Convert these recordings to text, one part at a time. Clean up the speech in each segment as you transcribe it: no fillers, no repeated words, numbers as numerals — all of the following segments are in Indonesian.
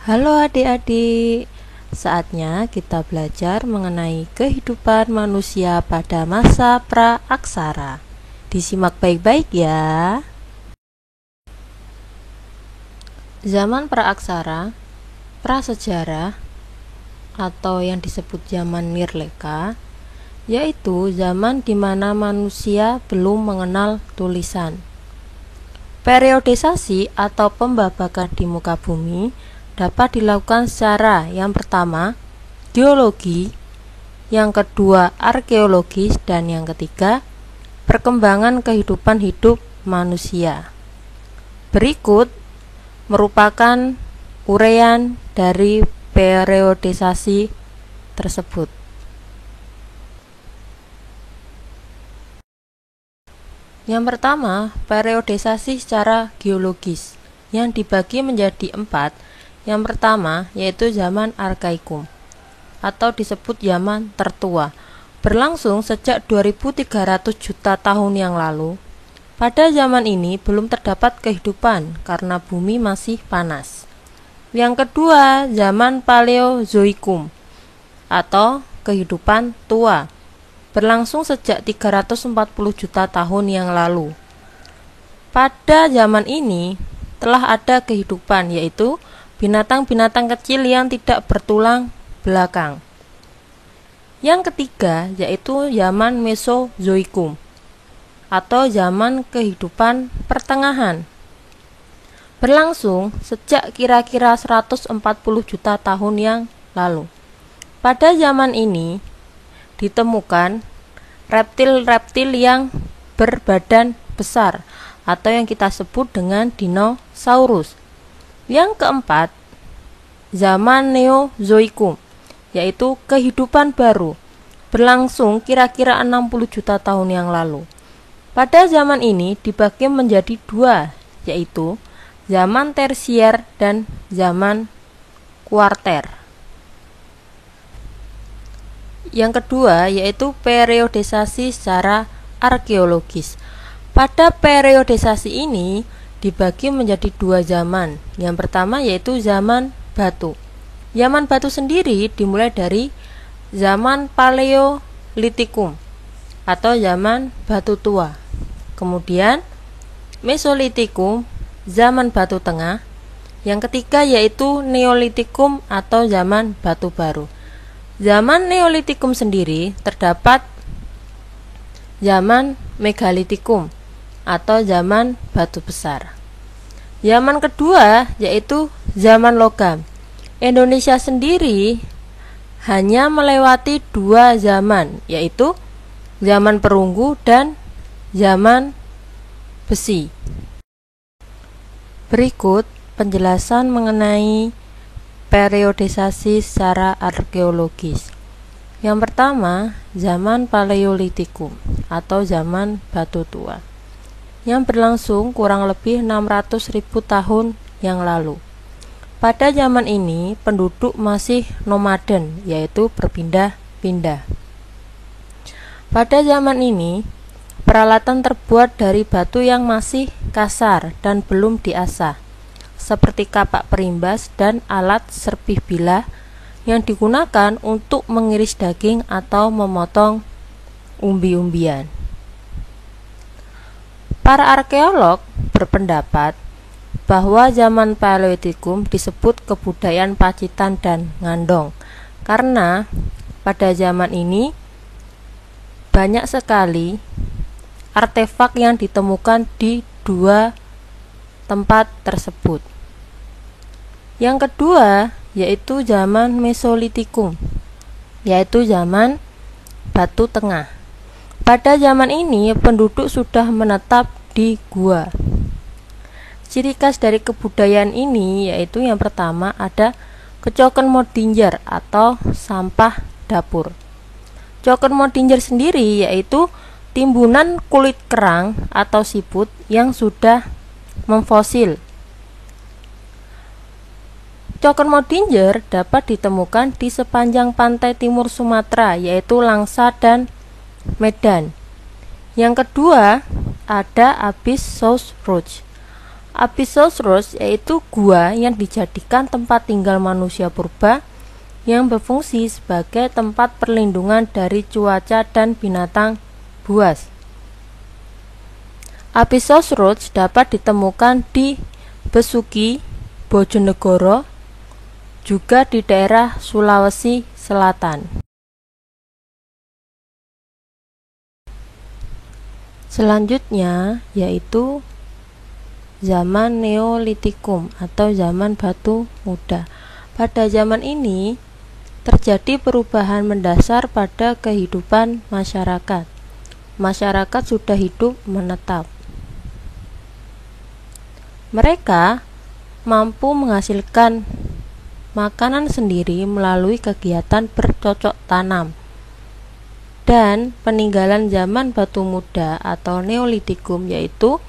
Halo adik-adik, saatnya kita belajar mengenai kehidupan manusia pada masa pra-aksara. Disimak baik-baik ya. Zaman pra-aksara, prasejarah, atau yang disebut zaman Nirleka, yaitu zaman di mana manusia belum mengenal tulisan. Periodisasi atau pembabakan di muka bumi dapat dilakukan secara yang pertama geologi, yang kedua arkeologis, dan yang ketiga perkembangan kehidupan hidup manusia. Berikut merupakan uraian dari periodisasi tersebut. Yang pertama, periodisasi secara geologis yang dibagi menjadi 4. Yang pertama yaitu zaman Arkaikum atau disebut zaman tertua, berlangsung sejak 2300 juta tahun yang lalu. Pada zaman ini belum terdapat kehidupan karena bumi masih panas. Yang kedua, zaman Paleozoikum atau kehidupan tua, berlangsung sejak 340 juta tahun yang lalu. Pada zaman ini telah ada kehidupan, yaitu binatang-binatang kecil yang tidak bertulang belakang. Yang ketiga yaitu zaman Mesozoikum atau zaman kehidupan pertengahan, berlangsung sejak kira-kira 140 juta tahun yang lalu. Pada zaman ini ditemukan reptil-reptil yang berbadan besar atau yang kita sebut dengan dinosaurus. Yang keempat, zaman Neozoikum, yaitu kehidupan baru, berlangsung kira-kira 60 juta tahun yang lalu. Pada zaman ini dibagi menjadi 2, yaitu zaman tersier dan zaman kuarter. Yang kedua yaitu periodisasi secara arkeologis. Pada periodisasi ini dibagi menjadi 2 zaman. Yang pertama yaitu zaman batu. Zaman batu sendiri dimulai dari zaman Paleolitikum atau zaman batu tua. Kemudian Mesolitikum, zaman batu tengah. Yang ketiga yaitu Neolitikum atau zaman batu baru. Zaman Neolitikum sendiri terdapat zaman Megalitikum atau zaman batu besar. Zaman kedua yaitu zaman logam. Indonesia sendiri hanya melewati 2 zaman, yaitu zaman perunggu dan zaman besi. Berikut penjelasan mengenai periodisasi secara arkeologis. Yang pertama, zaman Paleolitikum atau zaman batu tua, yang berlangsung kurang lebih 600.000 tahun yang lalu. Pada zaman ini penduduk masih nomaden, yaitu berpindah-pindah. Pada zaman ini peralatan terbuat dari batu yang masih kasar dan belum diasah, seperti kapak perimbas dan alat serpih bilah yang digunakan untuk mengiris daging atau memotong umbi-umbian. Para arkeolog berpendapat bahwa zaman Paleolitikum disebut kebudayaan Pacitan dan Ngandong karena pada zaman ini banyak sekali artefak yang ditemukan di 2 tempat tersebut. Yang kedua yaitu zaman Mesolitikum, yaitu zaman batu tengah. Pada zaman ini penduduk sudah menetap di gua. Ciri khas dari kebudayaan ini yaitu yang pertama ada kecoken modinger atau sampah dapur. Coken modinger sendiri yaitu timbunan kulit kerang atau siput yang sudah memfosil. Coken modinger dapat ditemukan di sepanjang pantai timur Sumatera, yaitu Langsa dan Medan. Yang kedua ada Abyss South Rouge Apistosauros yaitu gua yang dijadikan tempat tinggal manusia purba yang berfungsi sebagai tempat perlindungan dari cuaca dan binatang buas. Apistosauros dapat ditemukan di Besuki, Bojonegoro, juga di daerah Sulawesi Selatan. Selanjutnya yaitu zaman Neolitikum atau zaman batu muda. Pada zaman ini terjadi perubahan mendasar pada kehidupan masyarakat. Masyarakat sudah hidup menetap. Mereka mampu menghasilkan makanan sendiri melalui kegiatan bercocok tanam. Dan peninggalan zaman batu muda atau Neolitikum yaitu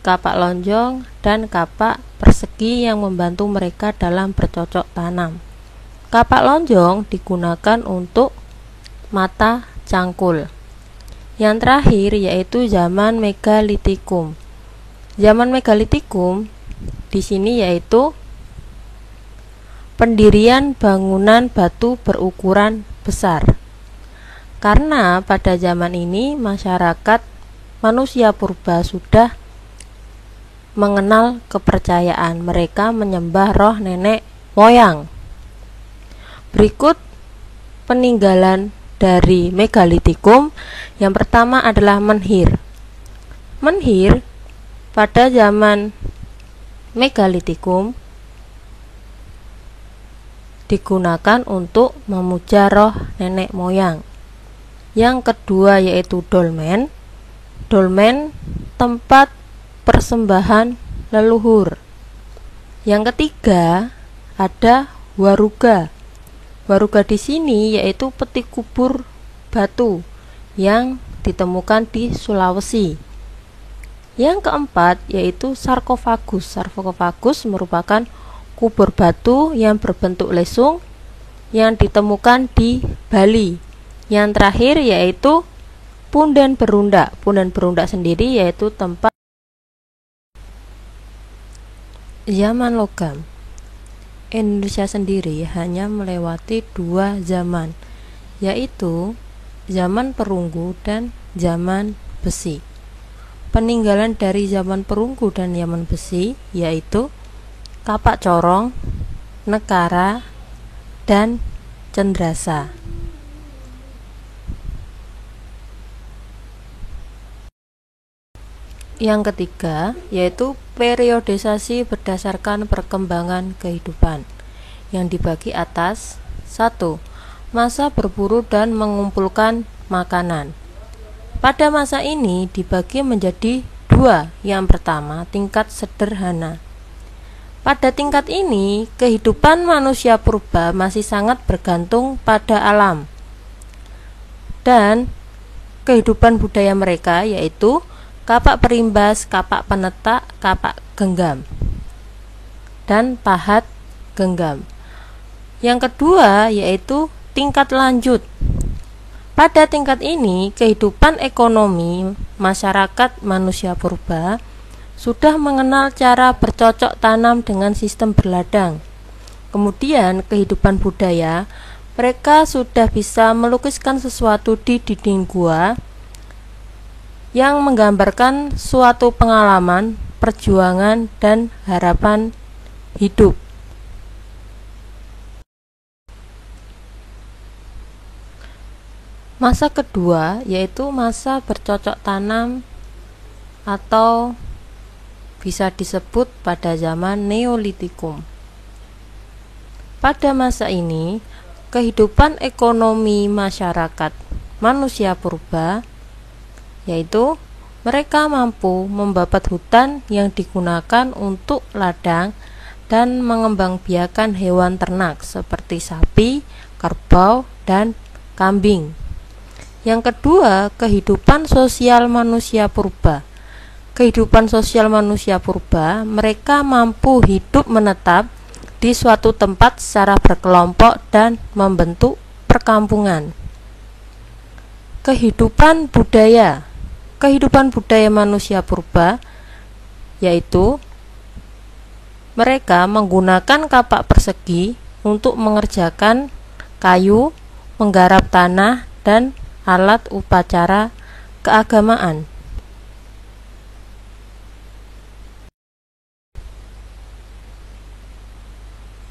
kapak lonjong dan kapak persegi yang membantu mereka dalam bercocok tanam. Kapak lonjong digunakan untuk mata cangkul. Yang terakhir yaitu zaman Megalitikum. Zaman Megalitikum di sini yaitu pendirian bangunan batu berukuran besar. Karena pada zaman ini masyarakat manusia purba sudah mengenal kepercayaan, mereka menyembah roh nenek moyang. Berikut peninggalan dari Megalitikum. Yang pertama adalah menhir. Menhir pada zaman Megalitikum digunakan untuk memuja roh nenek moyang. Yang kedua yaitu dolmen. Dolmen tempat persembahan leluhur. Yang ketiga ada waruga. Waruga di sini yaitu peti kubur batu yang ditemukan di Sulawesi. Yang keempat yaitu sarkofagus. Sarkofagus merupakan kubur batu yang berbentuk lesung yang ditemukan di Bali. Yang terakhir yaitu punden berundak. Punden berundak sendiri yaitu tempat zaman logam. Indonesia sendiri hanya melewati dua zaman, yaitu zaman perunggu dan zaman besi. Peninggalan dari zaman perunggu dan zaman besi yaitu kapak corong, nekara, dan cendrasa. Yang ketiga yaitu periodisasi berdasarkan perkembangan kehidupan yang dibagi atas 1. Masa berburu dan mengumpulkan makanan. Pada masa ini dibagi menjadi 2. Yang pertama, tingkat sederhana. Pada tingkat ini, kehidupan manusia purba masih sangat bergantung pada alam. Dan kehidupan budaya mereka yaitu kapak perimbas, kapak penetak, kapak genggam, dan pahat genggam. Yang kedua yaitu tingkat lanjut. Pada tingkat ini, kehidupan ekonomi masyarakat manusia purba sudah mengenal cara bercocok tanam dengan sistem berladang. Kemudian kehidupan budaya, mereka sudah bisa melukiskan sesuatu di dinding gua yang menggambarkan suatu pengalaman, perjuangan, dan harapan hidup. Masa kedua yaitu masa bercocok tanam atau bisa disebut pada zaman Neolitikum. Pada masa ini, kehidupan ekonomi masyarakat manusia purba yaitu mereka mampu membabat hutan yang digunakan untuk ladang dan mengembangbiakan hewan ternak seperti sapi, kerbau, dan kambing. Yang kedua, kehidupan sosial manusia purba. Kehidupan sosial manusia purba, mereka mampu hidup menetap di suatu tempat secara berkelompok dan membentuk perkampungan. Kehidupan budaya. Kehidupan budaya manusia purba yaitu Mereka menggunakan kapak persegi untuk mengerjakan kayu, menggarap tanah, dan alat upacara keagamaan.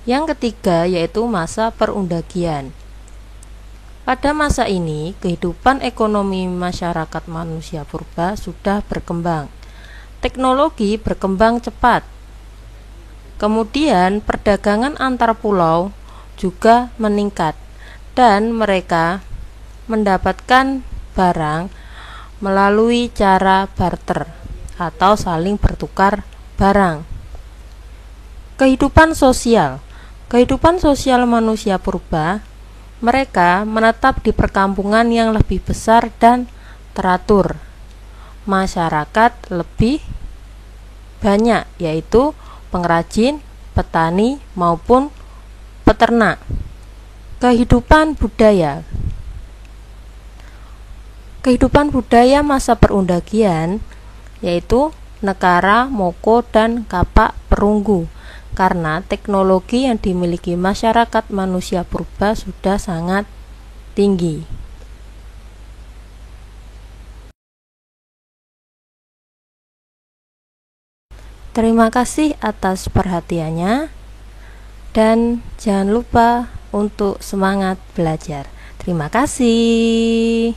Yang ketiga yaitu masa perundagian. Pada masa ini, kehidupan ekonomi masyarakat manusia purba sudah berkembang. Teknologi berkembang cepat. Kemudian, perdagangan antar pulau juga meningkat dan mereka mendapatkan barang melalui cara barter atau saling bertukar barang. Kehidupan sosial manusia purba, mereka menetap di perkampungan yang lebih besar dan teratur. Masyarakat lebih banyak, yaitu pengrajin, petani, maupun peternak. Kehidupan budaya masa perundagian yaitu nekara, moko, dan kapak perunggu. Karena teknologi yang dimiliki masyarakat manusia purba sudah sangat tinggi. Terima kasih atas perhatiannya dan jangan lupa untuk semangat belajar. Terima kasih.